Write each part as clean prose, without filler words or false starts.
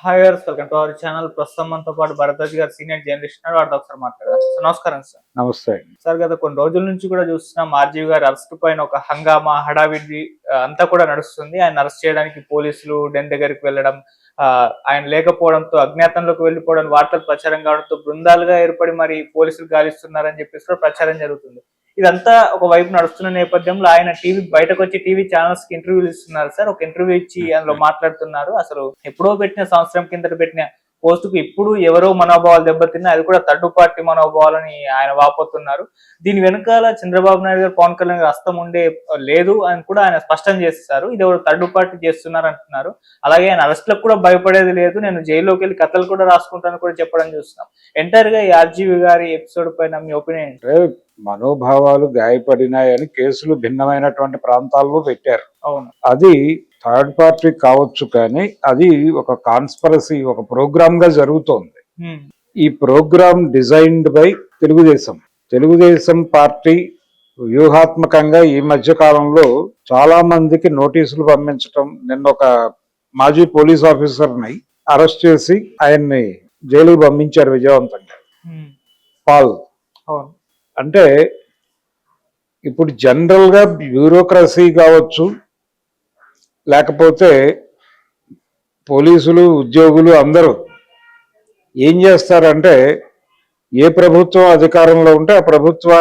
Hi గారు, welcome to our channel. ప్రస్తుతం మనతో పాటు భరద్వాజ్ గారు సీనియర్ జర్నలిస్ట్ ఉన్నారు. వారితో ఒకసారి మాట్లాడదాం. సార్ నమస్కారం సార్. నమస్తే సార్, గత కొన్ని రోజుల నుంచి కూడా చూస్తున్నాం ఆర్జీవి గారి అరెస్ట్ పైన ఒక హంగామా హడావిడి అంతా కూడా నడుస్తుంది. ఆయన అరెస్ట్ చేయడానికి పోలీసులు డెన్ దగ్గరికి వెళ్ళడం, ఆయన లేకపోవడంతో అజ్ఞాతంలోకి వెళ్ళిపోవడం, వార్తలు ప్రచారం కావడంతో బృందాలుగా ఏర్పడి మరి పోలీసులు గాలిస్తున్నారని చెప్పేసి కూడా ప్రచారం జరుగుతుంది. ఇదంతా ఒక వైపు నడుస్తున్న నేపథ్యంలో ఆయన బయటకు వచ్చి టీవీ ఛానల్స్ కి ఇంటర్వ్యూలు ఇస్తున్నారు సార్. ఒక ఇంటర్వ్యూ ఇచ్చి అందులో మాట్లాడుతున్నారు. అసలు ఎప్పుడో పెట్టిన సంవత్సరం కిందట పెట్టిన పోస్ట్ కు ఇప్పుడు ఎవరో మనోభావాలు దెబ్బతిన్నా, అది కూడా థర్డ్ పార్టీ మనోభావాలని ఆయన వాపోతున్నారు. దీని వెనకాల చంద్రబాబు నాయుడు గారు, పవన్ కళ్యాణ్ గారు హస్తం ఉండే లేదు అని కూడా ఆయన స్పష్టం చేస్తారు. ఇది ఎవరు థర్డ్ పార్టీ చేస్తున్నారు అంటున్నారు. అలాగే ఆయన అరెస్ట్లకు కూడా భయపడేది లేదు, నేను జైల్లోకి వెళ్ళి కథలు కూడా రాసుకుంటాను కూడా చెప్పడం చూస్తున్నాం. ఎంటైర్ గా ఈ ఆర్జీవి గారి ఎపిసోడ్ పైన మీ ఒపీనియన్? మనోభావాలు గాయపడినాయని కేసులు భిన్నమైనటువంటి ప్రాంతాల్లో పెట్టారు. అవును, అది థర్డ్ పార్టీ కావచ్చు, కానీ అది ఒక కాన్స్పరసీ, ఒక ప్రోగ్రామ్ గా జరుగుతోంది. ఈ program designed by Telugu Desam party వ్యూహాత్మకంగా ఈ మధ్య కాలంలో చాలా మందికి నోటీసులు పంపించటం. నిన్న ఒక మాజీ పోలీస్ ఆఫీసర్ని అరెస్ట్ చేసి ఆయన్ని జైలుకు పంపించారు విజయవంతంగా. పాల్ అంటే ఇప్పుడు జనరల్ గా బ్యూరోక్రసీ కావచ్చు, లేకపోతే పోలీసులు, ఉద్యోగులు అందరూ ఏం చేస్తారంటే, ఏ ప్రభుత్వం అధికారంలో ఉంటే ఆ ప్రభుత్వ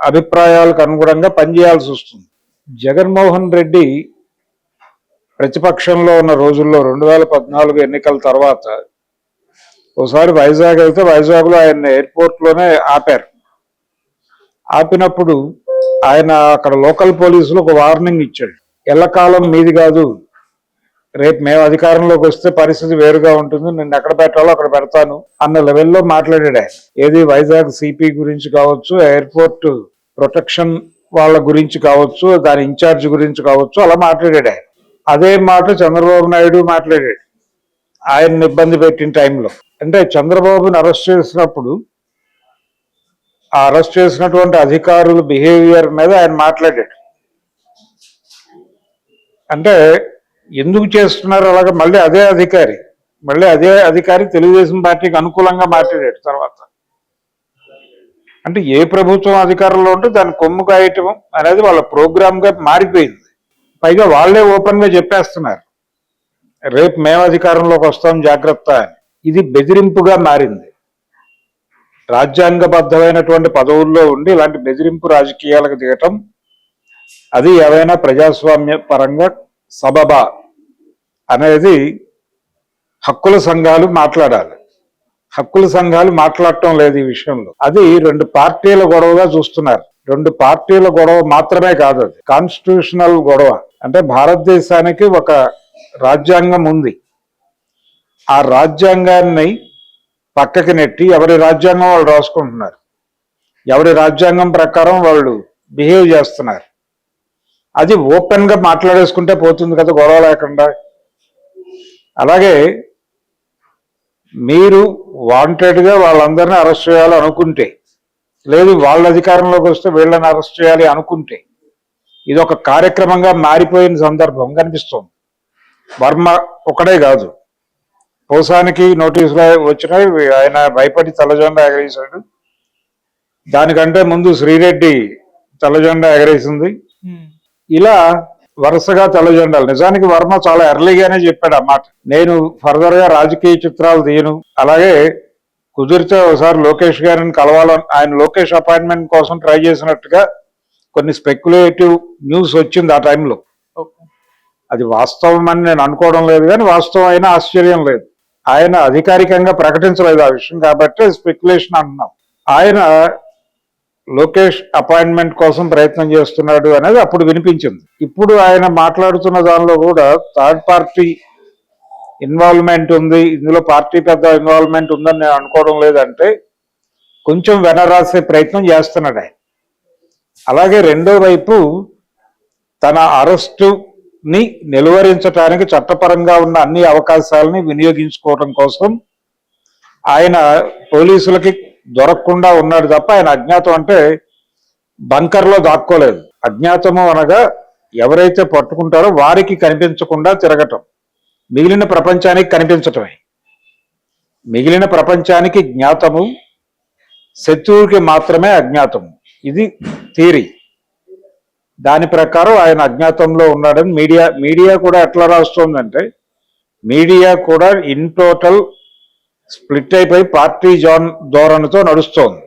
అభిప్రాయాలకు అనుగుణంగా పనిచేయాల్సి వస్తుంది. జగన్మోహన్ రెడ్డి ప్రతిపక్షంలో ఉన్న రోజుల్లో 2014 ఎన్నికల తర్వాత ఒకసారి వైజాగ్ వెళ్తే వైజాగ్లో ఆయన ఎయిర్పోర్ట్లోనే ఆపారు. ఆపినప్పుడు ఆయన అక్కడ లోకల్ పోలీసులు ఒక వార్నింగ్ ఇచ్చాడు. ఎల్లకాలం మీది కాదు, రేపు మేము అధికారంలోకి వస్తే పరిస్థితి వేరుగా ఉంటుంది, నిన్ను ఎక్కడ పెట్టాలో అక్కడ పెడతాను అన్న లెవెల్లో మాట్లాడాడు ఆయన. ఏది వైజాగ్ సిపి గురించి కావచ్చు, ఎయిర్పోర్ట్ ప్రొటెక్షన్ వాళ్ళ గురించి కావచ్చు, దాని ఇన్ఛార్జ్ గురించి కావచ్చు, అలా మాట్లాడాడు ఆయన. అదే మాట చంద్రబాబు నాయుడు మాట్లాడాడు ఆయన్ని ఇబ్బంది పెట్టిన టైంలో. అంటే చంద్రబాబుని అరెస్ట్ చేసినప్పుడు ఆ అరెస్ట్ చేసినటువంటి అధికారుల బిహేవియర్ మీద ఆయన మాట్లాడాడు. అంటే ఎందుకు చేస్తున్నారు అలాగా? మళ్ళీ అదే అధికారి తెలుగుదేశం పార్టీకి అనుకూలంగా మాట్లాడాడు తర్వాత. అంటే ఏ ప్రభుత్వం అధికారంలో ఉంటే దాన్ని కొమ్ము కాయటం అనేది వాళ్ళ ప్రోగ్రామ్ గా మారిపోయింది. పైగా వాళ్లే ఓపెన్ గా చెప్పేస్తున్నారు, రేపు మేము అధికారంలోకి వస్తాం జాగ్రత్త అని. ఇది బెదిరింపుగా మారింది. రాజ్యాంగబద్ధమైనటువంటి పదవుల్లో ఉండి ఇలాంటి బెదిరింపు రాజకీయాలకు దిగటం, అది ఏవైనా ప్రజాస్వామ్య పరంగా సబబా అనేది హక్కుల సంఘాలు మాట్లాడాలి. హక్కుల సంఘాలు మాట్లాడటం లేదు ఈ విషయంలో. అది రెండు పార్టీల గొడవగా చూస్తున్నారు. రెండు పార్టీల గొడవ మాత్రమే కాదు, అది కాన్స్టిట్యూషనల్ గొడవ. అంటే భారతదేశానికి ఒక రాజ్యాంగం ఉంది. ఆ రాజ్యాంగాన్ని పక్కకి నెట్టి ఎవరి రాజ్యాంగం వాళ్ళు రాసుకుంటున్నారు, ఎవరి రాజ్యాంగం ప్రకారం వాళ్ళు బిహేవ్ చేస్తున్నారు. అది ఓపెన్ గా మాట్లాడేసుకుంటే పోతుంది కదా, గొడవ లేకుండా. అలాగే మీరు వాంటెడ్ గా వాళ్ళందరినీ అరెస్ట్ చేయాలి అనుకుంటే, లేదు వాళ్ళ అధికారంలోకి వస్తే వీళ్ళని అరెస్ట్ చేయాలి అనుకుంటే, ఇది ఒక కార్యక్రమంగా మారిపోయిన సందర్భం కనిపిస్తుంది. వర్మ ఒకడే కాదు, పోసానికి నోటీసులు వచ్చినాయి, ఆయన భయపడి తెల్లజెండా ఎగరేసాడు. దానికంటే ముందు శ్రీరెడ్డి తెల్లజెండా ఎగరేసింది. ఇలా వరుసగా తెల్లజెండాలు. నిజానికి వర్మ చాలా ఎర్లీగానే చెప్పాడు అన్నమాట, నేను ఫర్దర్ గా రాజకీయ చిత్రాలు తీయను. అలాగే కుదిరితే ఒకసారి లోకేష్ గారిని కలవాలని, ఆయన లోకేష్ అపాయింట్మెంట్ కోసం ట్రై చేసినట్టుగా కొన్ని స్పెక్యులేటివ్ న్యూస్ వచ్చింది ఆ టైంలో. అది వాస్తవం అని నేను అనుకోవడం లేదు, కానీ వాస్తవం అయినా ఆశ్చర్యం లేదు. ఆయన అధికారికంగా ప్రకటించలేదు ఆ విషయం, కాబట్టి స్పెక్యులేషన్ అంటున్నాం. ఆయన లోకేష్ అపాయింట్మెంట్ కోసం ప్రయత్నం చేస్తున్నాడు అనేది అప్పుడు వినిపించింది. ఇప్పుడు ఆయన మాట్లాడుతున్న దానిలో కూడా థర్డ్ పార్టీ ఇన్వాల్వ్మెంట్ ఉంది, ఇందులో పార్టీ పెద్ద ఇన్వాల్వ్మెంట్ ఉందని నేను అనుకోవడం లేదంటే కొంచెం వెనరాసే ప్రయత్నం చేస్తున్నాడు ఆయన. అలాగే రెండో వైపు తన అరెస్టుని నిలువరించడానికి చట్టపరంగా ఉన్న అన్ని అవకాశాలని వినియోగించుకోవడం కోసం ఆయన పోలీసులకి దొరకకుండా ఉన్నాడు తప్ప, ఆయన అజ్ఞాతం అంటే బంకర్లో దాక్కోలేదు. అజ్ఞాతము అనగా ఎవరైతే పట్టుకుంటారో వారికి కనిపించకుండా తిరగటం, మిగిలిన ప్రపంచానికి కనిపించటమే. మిగిలిన ప్రపంచానికి జ్ఞాతము, శత్రువుకి మాత్రమే అజ్ఞాతము. ఇది థియరీ. దాని ప్రకారం ఆయన అజ్ఞాతంలో ఉన్నాడని మీడియా కూడా ఎట్లా రాస్తోందంటే, మీడియా కూడా ఇన్ టోటల్ స్ప్లిట్ అయిపోయి పార్టీ ధోరణితో నడుస్తోంది.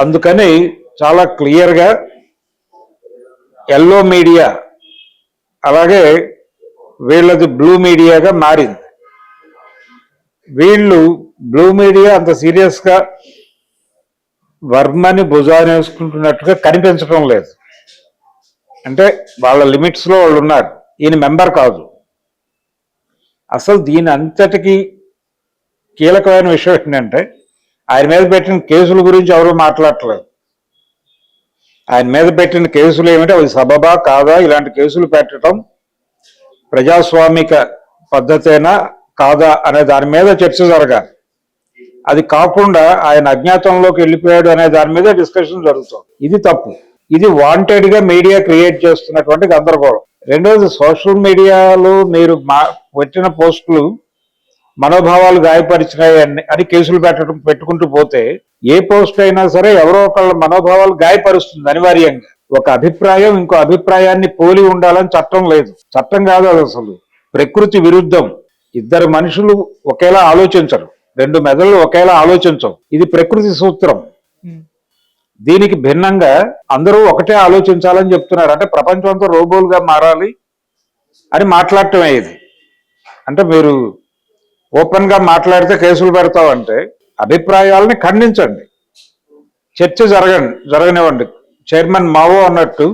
అందుకని చాలా క్లియర్గా ఎల్లో మీడియా అలాగే వీళ్ళది బ్లూ మీడియాగా మారింది. వీళ్ళు బ్లూ మీడియా అంత సీరియస్గా వర్మని భుజాన్ని వేసుకుంటున్నట్టుగా కనిపించడం లేదు. అంటే వాళ్ళ లిమిట్స్లో వాళ్ళు ఉన్నారు. ఈయన మెంబర్ కాదు. అసలు దీని అంతటికీ కీలకమైన విషయం ఏంటంటే, ఆయన మీద పెట్టిన కేసుల గురించి ఎవరు మాట్లాడట్లేదు. ఆయన మీద పెట్టిన కేసులు ఏమిటి, అవి సబబా కాదా, ఇలాంటి కేసులు పెట్టడం ప్రజాస్వామిక పద్ధతేనా కాదా అనే దాని మీద చర్చ జరగాలి. అది కాకుండా ఆయన అజ్ఞాతంలోకి వెళ్ళిపోయాడు అనే దాని మీద డిస్కషన్ జరుగుతుంది. ఇది తప్పు. ఇది వాంటెడ్ గా మీడియా క్రియేట్ చేస్తున్నటువంటి గందరగోళం. రెండోది, సోషల్ మీడియాలో మీరు పెట్టిన పోస్టులు మనోభావాలు గాయపరిచినాయి అని కేసులు పెట్టుకుంటూ పోతే, ఏ పోస్ట్ అయినా సరే ఎవరో ఒకళ్ళ మనోభావాలు గాయపరుస్తుంది అనివార్యంగా. ఒక అభిప్రాయం ఇంకో అభిప్రాయాన్ని పోలి ఉండాలని చట్టం లేదు. చట్టం కాదు అది, అసలు ప్రకృతి విరుద్ధం. ఇద్దరు మనుషులు ఒకేలా ఆలోచించరు, రెండు మెదళ్ళు ఒకేలా ఆలోచించవు. ఇది ప్రకృతి సూత్రం. దీనికి భిన్నంగా అందరూ ఒకటే ఆలోచించాలని చెప్తున్నారు. అంటే ప్రపంచం అంతా రోబోలుగా మారాలి అని మాట్లాడటమే ఇది. అంటే మీరు ఓపెన్ గా మాట్లాడితే కేసులు పెడతామంటే అభిప్రాయాలని ఖండించండి, చర్చ జరగనివ్వండి. చైర్మన్ మావో అన్నట్టు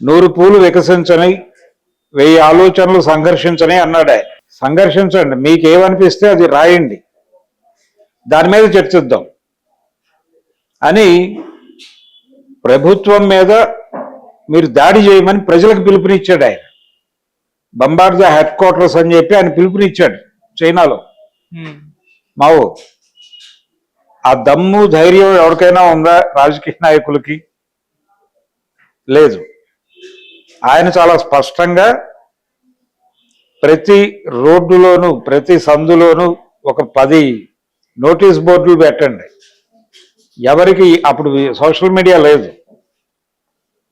100 పూలు వికసించని 1000 ఆలోచనలు సంఘర్షించని అన్నాడు ఆయన. సంఘర్షించండి, మీకేమనిపిస్తే అది రాయండి, దాని మీద చర్చిద్దాం అని ప్రభుత్వం మీద మీరు దాడి చేయమని ప్రజలకు పిలుపునిచ్చాడు ఆయన. బంబార్డ్ ద హెడ్ క్వార్టర్స్ అని చెప్పి ఆయన పిలుపునిచ్చాడు చైనాలో మావో. ఆ దమ్ము ధైర్యం ఎవరికైనా ఉందా రాజకీయ నాయకులకి? లేదు. ఆయన చాలా స్పష్టంగా ప్రతి రోడ్డులోనూ ప్రతి సందులోనూ ఒక 10 నోటీస్ బోర్డులు పెట్టండి. ఎవరికి అప్పుడు సోషల్ మీడియా లేదు,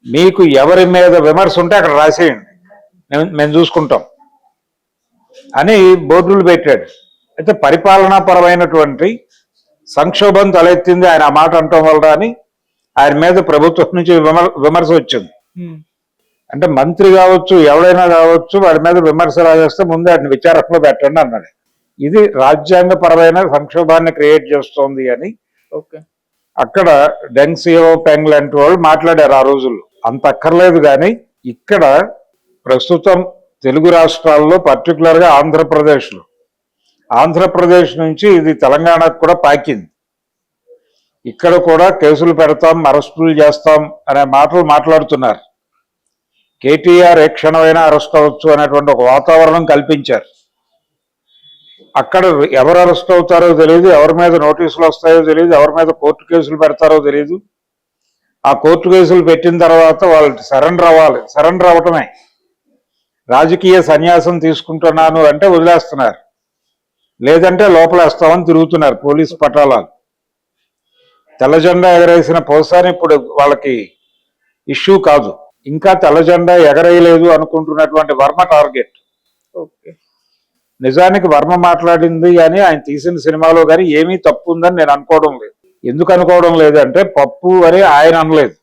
మీకు ఎవరి మీద విమర్శ ఉంటే అక్కడ రాసేయండి, మేము చూసుకుంటాం అని బోర్డులు పెట్టాడు. అయితే పరిపాలనాపరమైనటువంటి సంక్షోభం తలెత్తింది ఆయన ఆ మాట అంటం వల్ల అని ఆయన మీద ప్రభుత్వం నుంచి విమర్శ వచ్చింది. అంటే మంత్రి కావచ్చు ఎవరైనా కావచ్చు వాడి మీద విమర్శ రాజేస్తే ముందు వాటిని విచారణలో పెట్టండి అన్నాడు. ఇది రాజ్యాంగపరమైన సంక్షోభాన్ని క్రియేట్ చేస్తోంది అని అక్కడ డెంగ్ సియాఓపింగ్ లాంటి వాళ్ళు మాట్లాడారు ఆ రోజుల్లో. అంత అక్కర్లేదు. కానీ ఇక్కడ ప్రస్తుతం తెలుగు రాష్ట్రాల్లో పర్టికులర్గా ఆంధ్రప్రదేశ్ నుంచి ఇది తెలంగాణకు కూడా పాకింది. ఇక్కడ కూడా కేసులు పెడతాం, అరెస్టులు చేస్తాం అనే మాటలు మాట్లాడుతున్నారు. కేటీఆర్ ఏ క్షణమైనా అరెస్ట్ అవ్వచ్చు అనేటువంటి ఒక వాతావరణం కల్పించారు. అక్కడ ఎవరు అరెస్ట్ అవుతారో తెలియదు, ఎవరి మీద నోటీసులు వస్తాయో తెలియదు, ఎవరి మీద కోర్టు కేసులు పెడతారో తెలియదు. ఆ కోర్టు కేసులు పెట్టిన తర్వాత వాళ్ళు సరెండర్ అవ్వటమే. రాజకీయ సన్యాసం తీసుకుంటున్నాను అంటే వదిలేస్తున్నారు, లేదంటే లోపలేస్తామని తిరుగుతున్నారు పోలీసు పటాలాలు. తెల్ల జెండా ఎగరేసిన పోసాని ఇప్పుడు వాళ్ళకి ఇష్యూ కాదు. ఇంకా తెల్ల జెండా ఎగరేయలేదు అనుకుంటున్నటువంటి వర్మ టార్గెట్. నిజానికి వర్మ మాట్లాడింది కానీ ఆయన తీసిన సినిమాలో కానీ ఏమీ తప్పు ఉందని నేను అనుకోవడం లేదు. ఎందుకు అనుకోవడం లేదంటే, పప్పు అని ఆయన అనలేదు,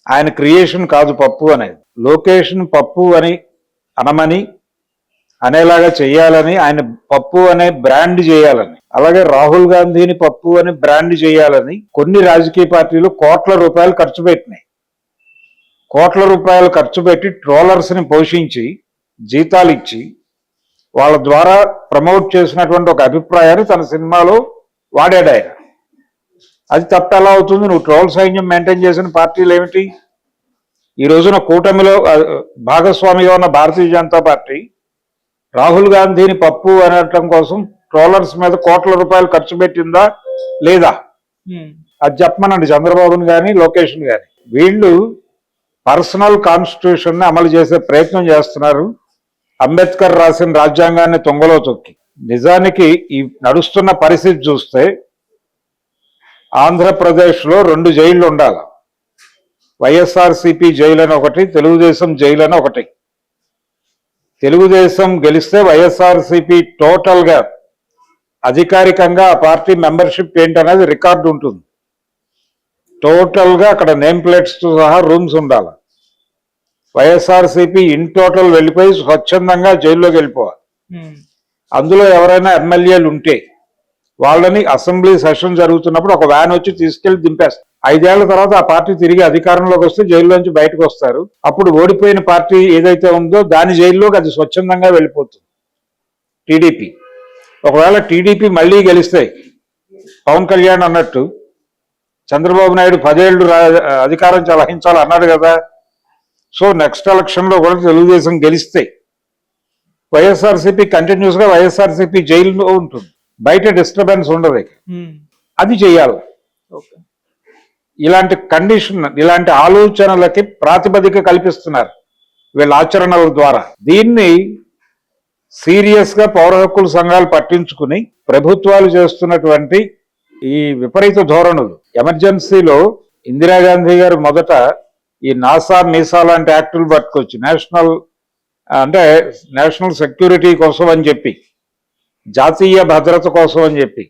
ఆయన క్రియేషన్ కాదు పప్పు అనేది. లొకేషన్ పప్పు అని అనమని అనేలాగా చేయాలని, ఆయన పప్పు అనే బ్రాండ్ చేయాలని, అలాగే రాహుల్ గాంధీని పప్పు అని బ్రాండ్ చేయాలని కొన్ని రాజకీయ పార్టీలు కోట్ల రూపాయలు ఖర్చు పెట్టినాయి. కోట్ల రూపాయలు ఖర్చు పెట్టి ట్రోలర్స్ ని పోషించి జీతాలు ఇచ్చి వాళ్ళ ద్వారా ప్రమోట్ చేసినటువంటి ఒక అభిప్రాయాన్ని తన సినిమాలో వాడాడు ఆయన. అది తప్ప ఎలా అవుతుంది? నువ్వు ట్రోల్ సైన్యం మెయింటైన్ చేసిన పార్టీలు ఏమిటి? ఈ రోజున కూటమిలో భాగస్వామిగా ఉన్న భారతీయ జనతా పార్టీ రాహుల్ గాంధీని పప్పు అనటం కోసం ట్రోలర్స్ మీద కోట్ల రూపాయలు ఖర్చు పెట్టిందా లేదా? అది చెప్పమనండి చంద్రబాబుని కానీ లోకేష్ని కానీ. వీళ్ళు పర్సనల్ కాన్స్టిట్యూషన్ ని అమలు చేసే ప్రయత్నం చేస్తున్నారు, అంబేద్కర్ రాసిన రాజ్యాంగాన్ని తొంగలో తొక్కి. నిజానికి ఈ నడుస్తున్న పరిస్థితి చూస్తే ఆంధ్రప్రదేశ్లో 2 జైళ్లు ఉండాలి. వైఎస్ఆర్సిపి జైలు అని ఒకటి, తెలుగుదేశం జైలు అని ఒకటి. తెలుగుదేశం గెలిస్తే వైఎస్ఆర్సిపి టోటల్గా అధికారికంగా ఆ పార్టీ మెంబర్షిప్ ఏంటనేది రికార్డు ఉంటుంది. టోటల్గా అక్కడ నేమ్ ప్లేట్స్తో సహా రూమ్స్ ఉండాలి. వైఎస్ఆర్సిపి ఇన్ టోటల్ వెళ్ళిపోయి స్వచ్ఛందంగా జైల్లోకి వెళ్ళిపోవాలి. అందులో ఎవరైనా ఎమ్మెల్యేలు ఉంటే వాళ్ళని అసెంబ్లీ సెషన్ జరుగుతున్నప్పుడు ఒక వ్యాన్ వచ్చి తీసుకెళ్లి దింపేస్తారు. 5 ఏళ్ల తర్వాత ఆ పార్టీ తిరిగి అధికారంలోకి వస్తే జైల్లోంచి బయటకు వస్తారు. అప్పుడు ఓడిపోయిన పార్టీ ఏదైతే ఉందో దాని జైల్లోకి అది స్వచ్ఛందంగా వెళ్ళిపోతుంది. టీడీపీ ఒకవేళ టీడీపీ మళ్ళీ గెలిస్తే పవన్ కళ్యాణ్ అన్నట్టు చంద్రబాబు నాయుడు 10 ఏళ్ళు అధికారం వహించాలి అన్నాడు కదా. సో నెక్స్ట్ ఎలక్షన్ లో కూడా తెలుగుదేశం గెలిస్తే వైఎస్ఆర్సీపీ కంటిన్యూస్ గా వైఎస్ఆర్సీపీ జైల్లో ఉంటుంది. బయట డిస్టర్బెన్స్ ఉండదు. అది చేయాలి. ఇలాంటి కండిషన్, ఇలాంటి ఆలోచనలకి ప్రాతిపదిక కల్పిస్తున్నారు వీళ్ళ ఆచరణల ద్వారా. దీన్ని సీరియస్ గా పౌర హక్కుల సంఘాలు పట్టించుకుని ప్రభుత్వాలు చేస్తున్నటువంటి ఈ విపరీత ధోరణులు. ఎమర్జెన్సీలో ఇందిరాగాంధీ గారు మొదట ఈ నాసా మీసా లాంటి యాక్టులు పట్టుకొచ్చి నేషనల్ సెక్యూరిటీ కోసం అని చెప్పి, జాతీయ భద్రత కోసం అని చెప్పి,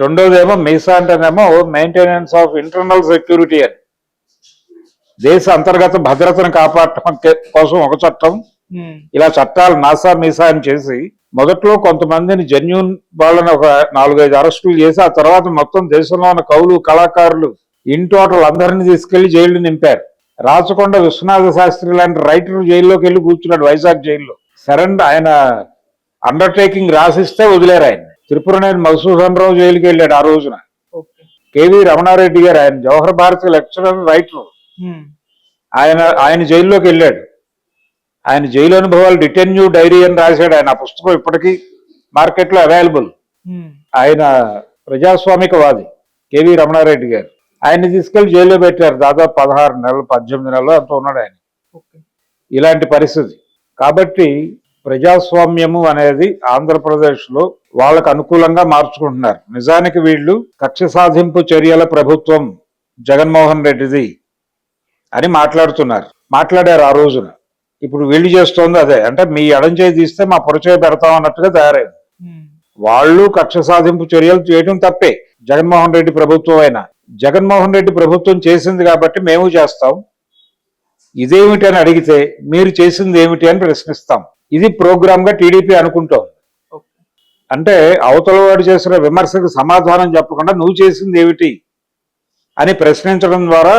రెండోదేమో మీసా అంటేనేమో మెయింటెనెన్స్ ఆఫ్ ఇంటర్నల్ సెక్యూరిటీ అని, దేశ అంతర్గత భద్రతను కాపాడటం కోసం ఒక చట్టం. ఇలా చట్టాలు నాసా మీసా అని చేసి మొదట్లో కొంతమందిని జెన్యూన్ వాళ్ళని ఒక 4-5 అరెస్టులు చేసి ఆ తర్వాత మొత్తం దేశంలో ఉన్న కవులు, కళాకారులు ఇన్ టోటల్ అందరినీ తీసుకెళ్లి జైలు నింపారు. రాచకొండ విశ్వనాథ శాస్త్రి లాంటి రైటర్ జైల్లోకి వెళ్ళి కూర్చున్నాడు వైజాగ్ జైల్లో. ఆయన అండర్టేకింగ్ రాసిస్తే వదిలేరు ఆయన. త్రిపురనేని మధుసూదన్ రావు జైలుకి వెళ్ళాడు ఆ రోజున. కేవీ రమణారెడ్డి గారు, ఆయన జవహర్ భారతి లెక్చరర్, రైటర్, ఆయన జైల్లోకి వెళ్ళాడు. ఆయన జైలు అనుభవాలు డిటెన్యూ డైరీ అని రాశాడు ఆయన. ఆ పుస్తకం ఇప్పటికీ మార్కెట్లో అవైలబుల్. ఆయన ప్రజాస్వామికవాది కేవీ రమణారెడ్డి గారు. ఆయన్ని తీసుకెళ్లి జైల్లో పెట్టారు. దాదాపు 16 నెలలు 18 నెలలు అంత ఉన్నాడు ఆయన. ఇలాంటి పరిస్థితి. కాబట్టి ప్రజాస్వామ్యము అనేది ఆంధ్రప్రదేశ్లో వాళ్ళకు అనుకూలంగా మార్చుకుంటున్నారు. నిజానికి వీళ్ళు కక్ష సాధింపు చర్యల ప్రభుత్వం జగన్మోహన్ రెడ్డిది అని మాట్లాడారు ఆ రోజున. ఇప్పుడు వీళ్ళు చేస్తోంది అదే. అంటే మీ ఎడం చేయి తీస్తే మా పొరచేయి పెడతాం అన్నట్టుగా తయారైంది. వాళ్ళు కక్ష సాధింపు చర్యలు చేయడం తప్పే. జగన్మోహన్ రెడ్డి ప్రభుత్వం అయినా, జగన్మోహన్ రెడ్డి ప్రభుత్వం చేసింది కాబట్టి మేము చేస్తాం, ఇదేమిటి అని అడిగితే మీరు చేసింది ఏమిటి అని ప్రశ్నిస్తాం. ఇది ప్రోగ్రామ్ గా టీడీపీ అనుకుంటోంది. అంటే అవతల వాడు చేసిన విమర్శకు సమాధానం చెప్పకుండా నువ్వు చేసింది ఏమిటి అని ప్రశ్నించడం ద్వారా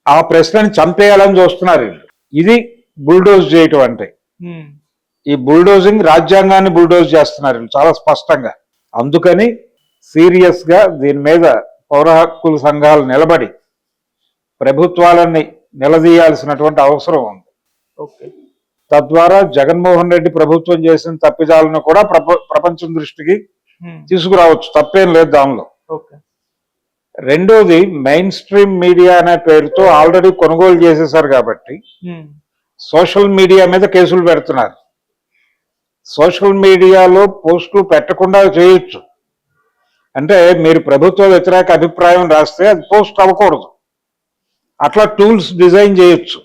ఆ ప్రశ్నని చంపేయాలని చూస్తున్నారు. ఇది బుల్డోజ్ చేయటం అంటే. ఈ బుల్డోజింగ్ రాజ్యాంగాన్ని బుల్డోజ్ చేస్తున్నారు చాలా స్పష్టంగా. అందుకని సీరియస్ గా దీని మీద పౌర హక్కుల సంఘాలు నిలబడి ప్రభుత్వాలని నిలదీయాల్సినటువంటి అవసరం ఉంది. తద్వారా జగన్మోహన్ రెడ్డి ప్రభుత్వం చేసిన తప్పిదాలను కూడా ప్రపంచం దృష్టికి తీసుకురావచ్చు. తప్పేం లేదు దానిలో. రెండోది, మెయిన్ స్ట్రీమ్ మీడియా అనే పేరుతో ఆల్రెడీ కొనుగోలు చేసేసారు కాబట్టి సోషల్ మీడియా మీద కేసులు పెడుతున్నారు. సోషల్ మీడియాలో పోస్టులు పెట్టకుండా చేయొచ్చు. అంటే మీరు ప్రభుత్వ వ్యతిరేక అభిప్రాయం రాస్తే అది పోస్ట్ అవ్వకూడదు. అట్లా టూల్స్ డిజైన్ చేయొచ్చు.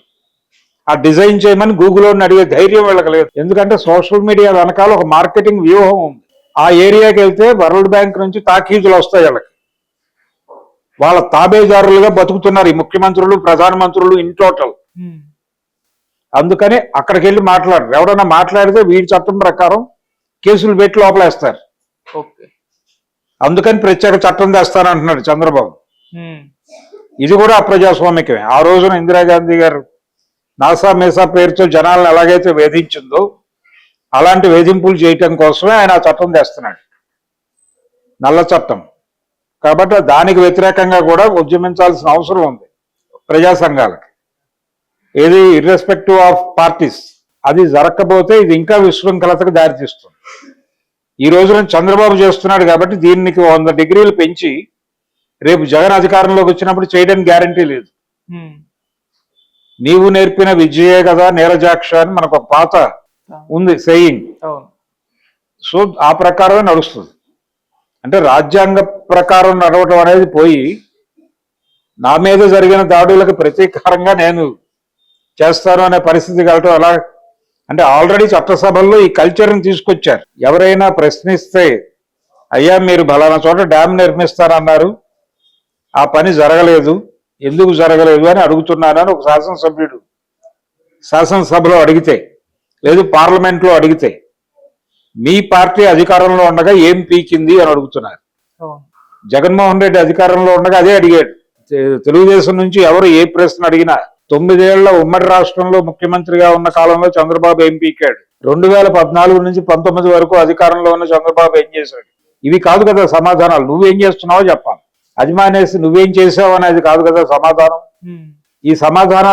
ఆ డిజైన్ చేయమని గూగుల్లో అడిగే ధైర్యం వీళ్ళకి లేదు. ఎందుకంటే సోషల్ మీడియా వెనకాల ఒక మార్కెటింగ్ వ్యూహం ఉంది. ఆ ఏరియాకి వెళ్తే వరల్డ్ బ్యాంక్ నుంచి తాకీదులు వస్తాయి వీళ్ళకి. వాళ్ళ తాబేదారులుగా బతుకుతున్నారు ఈ ముఖ్యమంత్రులు, ప్రధానమంత్రులు ఇన్ టోటల్. అందుకని అక్కడికి వెళ్ళి మాట్లాడరు. ఎవడన్నా మాట్లాడితే వీడి చట్టం ప్రకారం కేసులు పెట్టి లోపలేస్తారు. అందుకని ప్రత్యేక చట్టం తెస్తానంటున్నాడు చంద్రబాబు. ఇది కూడా అప్రజాస్వామికమే. ఆ రోజున ఇందిరాగాంధీ గారు నాసా మీసా పేరుతో జనాలను ఎలాగైతే వేధించిందో అలాంటి వేధింపులు చేయటం కోసమే ఆయన ఆ చట్టం తెస్తున్నాడు, నల్ల చట్టం. కాబట్టి దానికి వ్యతిరేకంగా కూడా ఉద్యమించాల్సిన అవసరం ఉంది ప్రజా సంఘాలకి. ఏది ఇర్రెస్పెక్టివ్ ఆఫ్ పార్టీస్. అది జరగకపోతే ఇది ఇంకా విశృంఖలతకు దారితీస్తుంది. ఈ రోజున చంద్రబాబు చేస్తున్నాడు కాబట్టి దీనికి 100 డిగ్రీలు పెంచి రేపు జగన్ అధికారంలోకి వచ్చినప్పుడు చేయడానికి గ్యారంటీ లేదు. నీవు నేర్పిన విద్యయే కదా నీరజాక్ష అని మనకు ఒక పాత ఉంది సెయింగ్. అవును. సో ఆ ప్రకారమే నడుస్తుంది. అంటే రాజ్యాంగ ప్రకారం నడవటం అనేది పోయి నా మీద జరిగిన దాడులకు ప్రతీకారంగా నేను చేస్తాను అనే పరిస్థితి కలటం ఎలా? అంటే ఆల్రెడీ చట్టసభల్లో ఈ కల్చర్ని తీసుకొచ్చారు. ఎవరైనా ప్రశ్నిస్తే అయ్యా మీరు బలానా చోట డ్యామ్ నిర్మిస్తారన్నారు, ఆ పని జరగలేదు, ఎందుకు జరగలేదు అని అడుగుతున్నానని ఒక శాసనసభ్యుడు శాసనసభలో అడిగితే, లేదు పార్లమెంట్లో అడిగితే, మీ పార్టీ అధికారంలో ఉండగా ఏం పీకింది అని అడుగుతున్నారు. అవును. జగన్మోహన్ రెడ్డి అధికారంలో ఉండగా అదే అడిగాడు. తెలుగుదేశం నుంచి ఎవరు ఏ ప్రశ్న అడిగినా 9 ఏళ్ల ఉమ్మడి రాష్ట్రంలో ముఖ్యమంత్రిగా ఉన్న కాలంలో చంద్రబాబు ఏం పీకాడు, 2014 నుంచి 19 వరకు అధికారంలో ఉన్న చంద్రబాబు ఏం చేశాడు, ఇవి కాదు కదా సమాధానాలు. నువ్వేం చేస్తున్నావో చెప్పాలి. అది మానేసి నువ్వేం చేసావు అనేది కాదు కదా సమాధానం. ఈ సమాధానాలు